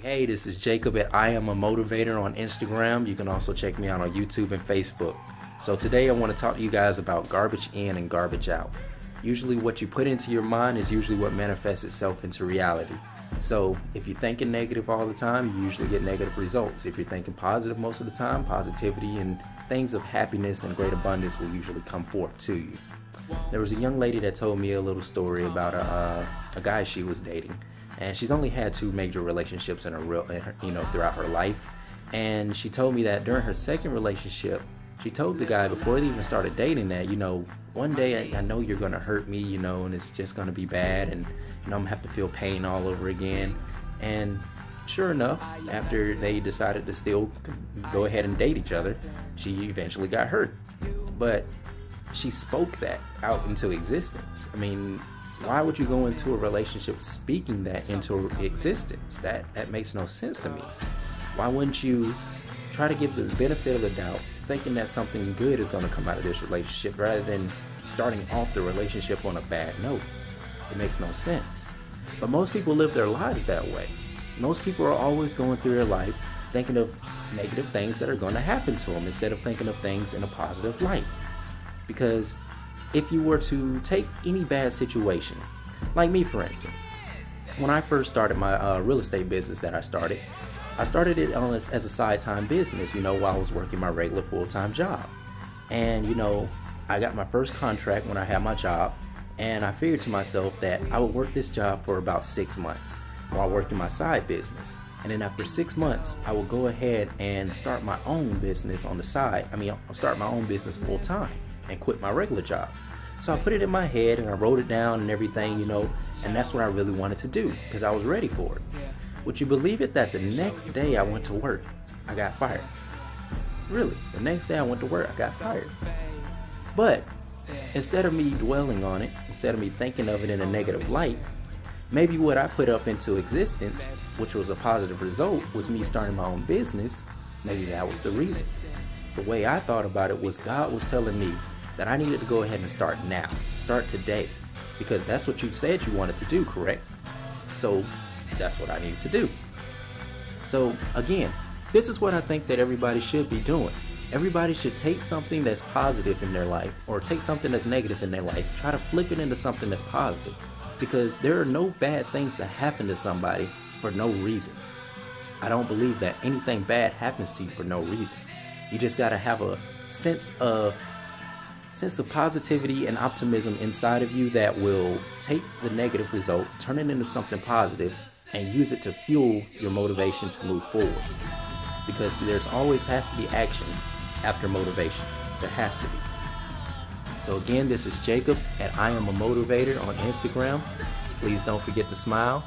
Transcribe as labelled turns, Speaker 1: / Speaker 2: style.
Speaker 1: Hey, this is Jacob at I Am a Motivator on Instagram. You can also check me out on YouTube and Facebook. So today I want to talk to you guys about garbage in and garbage out. Usually what you put into your mind is usually what manifests itself into reality. So if you're thinking negative all the time, you usually get negative results. If you're thinking positive most of the time, positivity and things of happiness and great abundance will usually come forth to you. There was a young lady that told me a little story about a guy she was dating. And she's only had 2 major relationships throughout her life. And she told me that during her second relationship, she told the guy before they even started dating that, one day I know you're going to hurt me, and it's just going to be bad. And, I'm going to have to feel pain all over again. And sure enough, after they decided to still go ahead and date each other, she eventually got hurt. But she spoke that out into existence. Why would you go into a relationship speaking that into existence? That makes no sense to me. Why wouldn't you try to give the benefit of the doubt, thinking that something good is going to come out of this relationship rather than starting off the relationship on a bad note? It makes no sense. But most people live their lives that way. Most people are always going through their life thinking of negative things that are going to happen to them instead of thinking of things in a positive light. Because if you were to take any bad situation, like me for instance, when I first started my real estate business that I started it as a side-time business, while I was working my regular full-time job. And, I got my first contract when I had my job, and I figured to myself that I would work this job for about 6 months while working my side business. And then after 6 months, I would go ahead and start my own business on the side. I'll start my own business full-time and quit my regular job. So I put it in my head and I wrote it down and everything, and that's what I really wanted to do because I was ready for it. Would you believe it that the next day I went to work, I got fired? Really, the next day I went to work, I got fired. But instead of me dwelling on it, instead of me thinking of it in a negative light, maybe what I put up into existence, which was a positive result, was me starting my own business. Maybe that was the reason. The way I thought about it was God was telling me that I needed to go ahead and start now, start today, because that's what you said you wanted to do, correct? So that's what I needed to do. So again, this is what I think that everybody should be doing. Everybody should take something that's positive in their life or take something that's negative in their life, try to flip it into something that's positive, because there are no bad things that happen to somebody for no reason. I don't believe that anything bad happens to you for no reason. You just got to have a sense of positivity and optimism inside of you that will take the negative result, turn it into something positive, and use it to fuel your motivation to move forward. Because there's always has to be action after motivation. There has to be. So again, this is Jacob at I Am a Motivator on Instagram. Please don't forget to smile